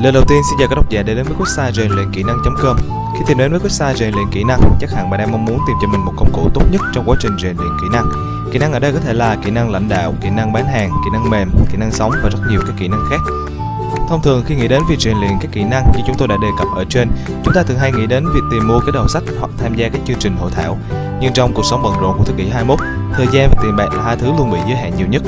Lời đầu tiên xin chào các độc giả đã đến với website rèn luyện kỹ năng.com. Khi tìm đến với website rèn luyện kỹ năng, chắc hẳn bạn đang mong muốn tìm cho mình một công cụ tốt nhất trong quá trình rèn luyện kỹ năng. Kỹ năng ở đây có thể là kỹ năng lãnh đạo, kỹ năng bán hàng, kỹ năng mềm, kỹ năng sống và rất nhiều các kỹ năng khác. Thông thường khi nghĩ đến việc rèn luyện các kỹ năng như chúng tôi đã đề cập ở trên, chúng ta thường hay nghĩ đến việc tìm mua cái đầu sách hoặc tham gia các chương trình hội thảo. Nhưng trong cuộc sống bận rộn của thế kỷ 21, thời gian và tiền bạc là hai thứ luôn bị giới hạn nhiều nhất.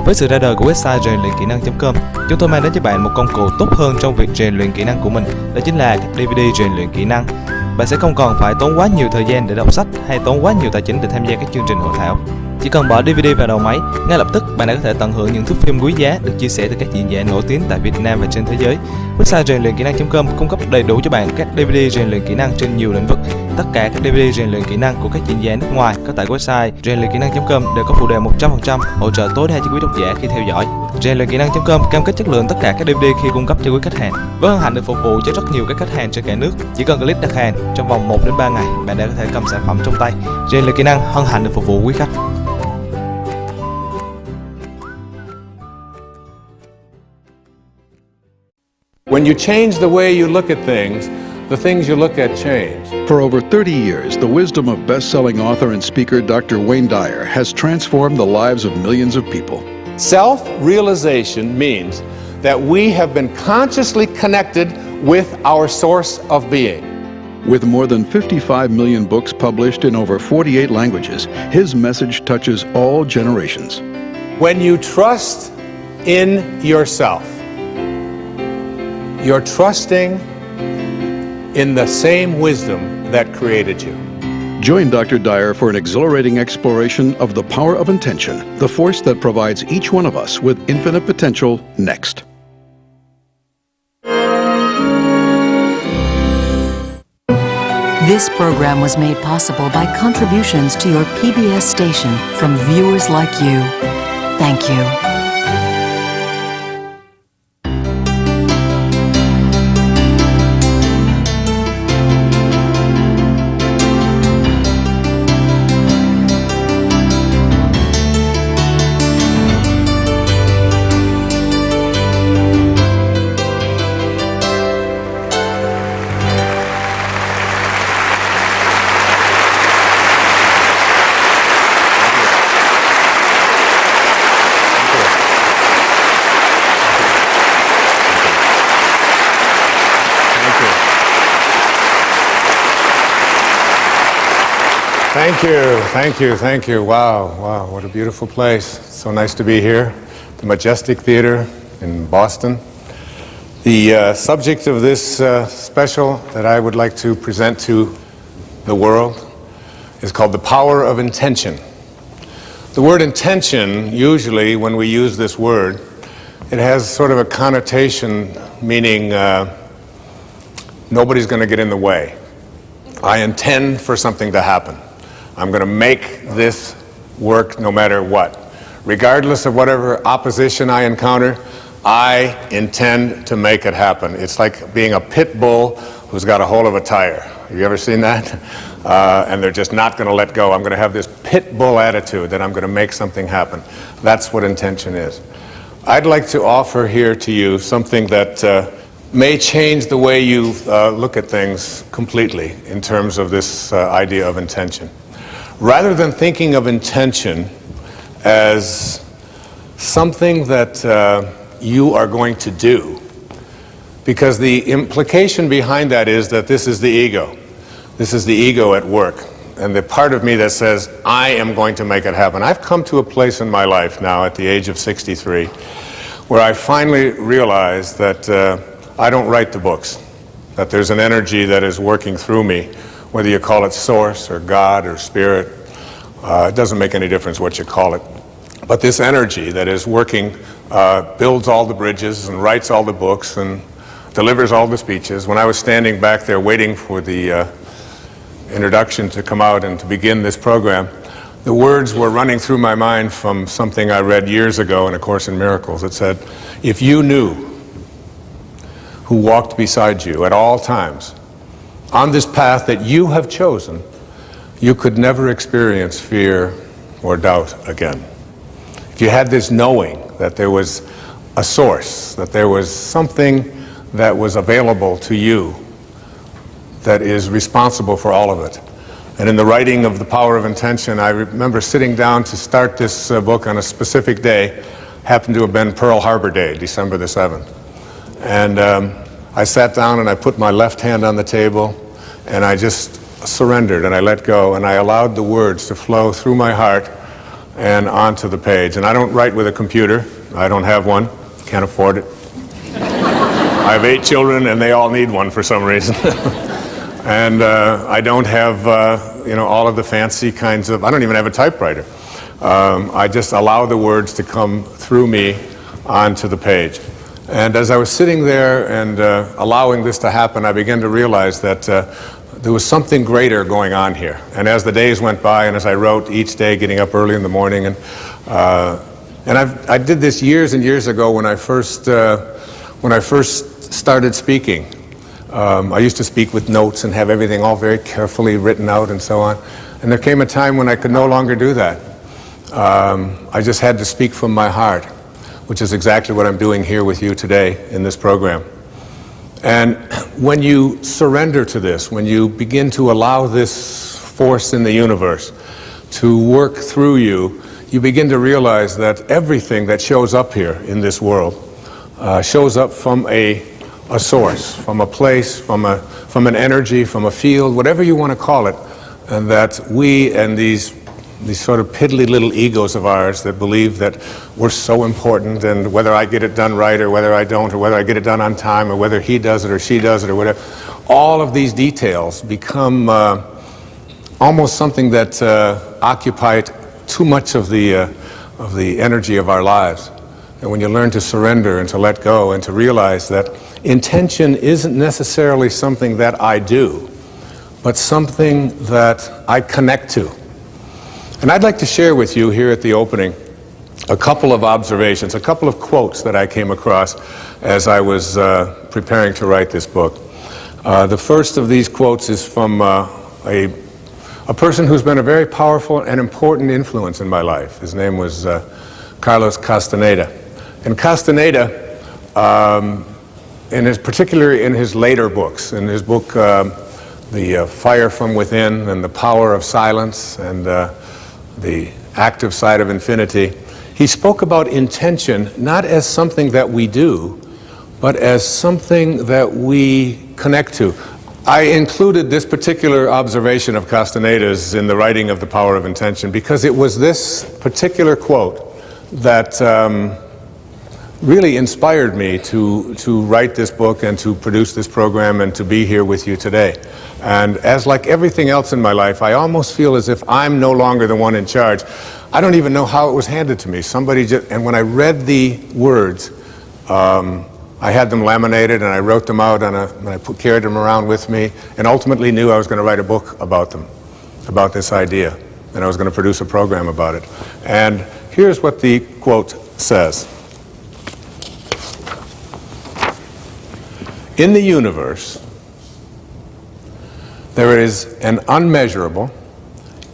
Với sự ra đời của website rèn luyện kỹ năng.com, chúng tôi mang đến cho bạn một công cụ tốt hơn trong việc rèn luyện kỹ năng của mình, đó chính là các DVD rèn luyện kỹ năng. Bạn sẽ không còn phải tốn quá nhiều thời gian để đọc sách hay tốn quá nhiều tài chính để tham gia các chương trình hội thảo. Chỉ cần bỏ DVD vào đầu máy, ngay lập tức bạn đã có thể tận hưởng những thước phim quý giá được chia sẻ từ các diễn giả nổi tiếng tại Việt Nam và trên thế giới. Website rèn luyện kỹ năng.com cung cấp đầy đủ cho bạn các DVD rèn luyện kỹ năng trên nhiều lĩnh vực. Tất cả các DVD rèn luyện kỹ năng của các diễn giả nước ngoài có tại website rèn luyện kỹ năng.com đều có phụ đề 100% hỗ trợ tối đa cho quý độc giả khi theo dõi. Rèn luyện kỹ năng.com cam kết chất lượng tất cả các DVD khi cung cấp cho quý khách hàng. Với hân hạnh được phục vụ cho rất nhiều các khách hàng trên cả nước. Chỉ cần click đặt hàng, trong vòng 1 đến 3 ngày, bạn đã có thể cầm sản phẩm trong tay. Rèn luyện kỹ năng hân hạnh được phục vụ quý khách. When you change the way you look at things, the things you look at change. For over 30 years, the wisdom of best-selling author and speaker Dr. Wayne Dyer has transformed the lives of millions of people. Self-realization means that we have been consciously connected with our source of being. With more than 55 million books published in over 48 languages, his message touches all generations. When you trust in yourself, you're trusting in the same wisdom that created you. Join Dr. Dyer for an exhilarating exploration of the power of intention, the force that provides each one of us with infinite potential next. This program was made possible by contributions to your PBS station from viewers like you. Thank you. Thank you. Wow, what a beautiful place. So nice to be here, the Majestic Theater in Boston. The subject of this special that I would like to present to the world is called the power of intention. The word intention, usually when we use this word, it has sort of a connotation meaning nobody's going to get in the way. I intend for something to happen. I'm going to make this work no matter what. Regardless of whatever opposition I encounter, I intend to make it happen. It's like being a pit bull who's got a hold of a tire. Have you ever seen that? And they're just not going to let go. I'm going to have this pit bull attitude that I'm going to make something happen. That's what intention is. I'd like to offer here to you something that may change the way you look at things completely in terms of this idea of intention. Rather than thinking of intention as something that you are going to do, because the implication behind that is that this is the ego. This is the ego at work, and the part of me that says, I am going to make it happen. I've come to a place in my life now at the age of 63 where I finally realize that I don't write the books, that there's an energy that is working through me. Whether you call it source or God or spirit, it doesn't make any difference what you call it. But this energy that is working builds all the bridges and writes all the books and delivers all the speeches. When I was standing back there waiting for the introduction to come out and to begin this program, the words were running through my mind from something I read years ago in A Course in Miracles. It said, if you knew who walked beside you at all times on this path that you have chosen, you could never experience fear or doubt again. If you had this knowing that there was a source, that there was something that was available to you that is responsible for all of it. And in the writing of The Power of Intention, I remember sitting down to start this book on a specific day, happened to have been Pearl Harbor Day, December the 7th. And I sat down and I put my left hand on the table and I just surrendered and I let go and I allowed the words to flow through my heart and onto the page. And I don't write with a computer. I don't have one. Can't afford it. I have 8 children and they all need one for some reason. And I don't have, all of the fancy kinds of, I don't even have a typewriter. I just allow the words to come through me onto the page. And as I was sitting there and allowing this to happen, I began to realize that there was something greater going on here. And as the days went by and as I wrote each day, getting up early in the morning, and I did this years and years ago when I first started speaking. I used to speak with notes and have everything all very carefully written out and so on. And there came a time when I could no longer do that. I just had to speak from my heart, which is exactly what I'm doing here with you today in this program. And when you surrender to this, when you begin to allow this force in the universe to work through you, you begin to realize that everything that shows up here in this world shows up from a source, from a place, from an energy, from a field, whatever you want to call it, and that we and these sort of piddly little egos of ours that believe that we're so important, and whether I get it done right or whether I don't, or whether I get it done on time or whether he does it or she does it or whatever, all of these details become almost something that occupy too much of the energy of our lives. And when you learn to surrender and to let go and to realize that intention isn't necessarily something that I do, but something that I connect to. And I'd like to share with you here at the opening a couple of observations, a couple of quotes that I came across as I was preparing to write this book. The first of these quotes is from a person who's been a very powerful and important influence in my life. His name was Carlos Castaneda. And Castaneda, particularly in his later books, in his book The Fire from Within and The Power of Silence and The Active Side of Infinity, he spoke about intention not as something that we do, but as something that we connect to. I included this particular observation of Castaneda's in the writing of The Power of Intention because it was this particular quote that really inspired me to write this book and to produce this program and to be here with you today. And as like everything else in my life, I almost feel as if I'm no longer the one in charge. I don't even know how it was handed to me. And when I read the words, I had them laminated and I wrote them out and I carried them around with me and ultimately knew I was going to write a book about them, about this idea. And I was going to produce a program about it. And here's what the quote says. In the universe, there is an unmeasurable,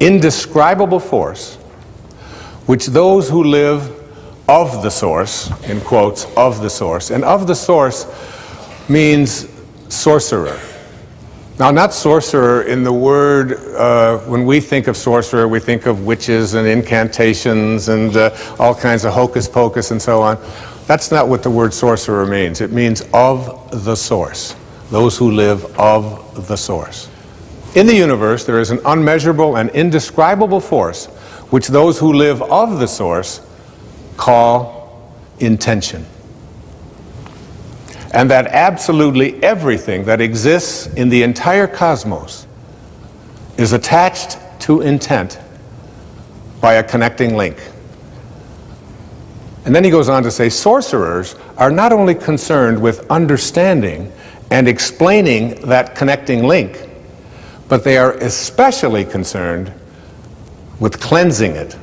indescribable force which those who live of the source, in quotes, of the source, and of the source means sorcerer. Now, not sorcerer in the word, when we think of sorcerer, we think of witches and incantations and all kinds of hocus pocus and so on. That's not what the word sorcerer means. It means of the source, those who live of the source. In the universe, there is an unmeasurable and indescribable force which those who live of the source call intention. And that absolutely everything that exists in the entire cosmos is attached to intent by a connecting link. And then he goes on to say, sorcerers are not only concerned with understanding and explaining that connecting link, but they are especially concerned with cleansing it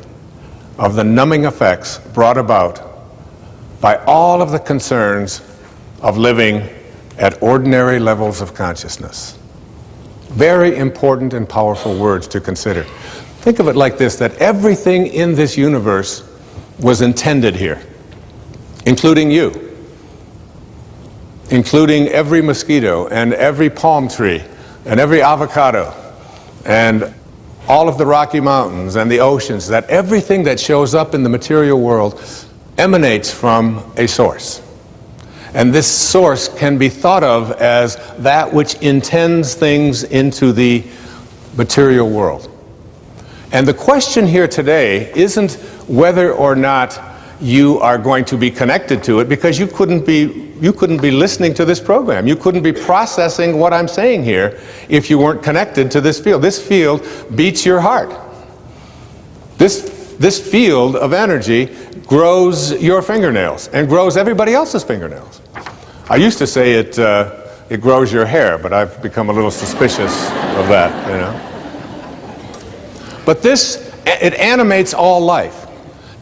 of the numbing effects brought about by all of the concerns of living at ordinary levels of consciousness. Very important and powerful words to consider. Think of it like this, that everything in this universe was intended here, including you. including every mosquito and every palm tree and every avocado and all of the Rocky Mountains and the oceans, that everything that shows up in the material world emanates from a source. And this source can be thought of as that which intends things into the material world. And the question here today isn't whether or not you are going to be connected to it, because you couldn't be listening to this program. You couldn't be processing what I'm saying here if you weren't connected to this field. This field beats your heart. This field of energy grows your fingernails and grows everybody else's fingernails. I used to say it grows your hair, but I've become a little suspicious of that, you know. But it animates all life.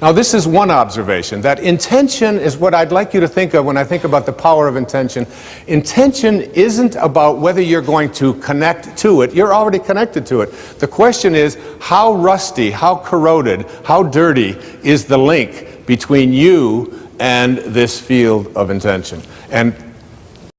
Now, this is one observation, that intention is what I'd like you to think of when I think about the power of intention. Intention isn't about whether you're going to connect to it. You're already connected to it. The question is, how rusty, how corroded, how dirty is the link between you and this field of intention? And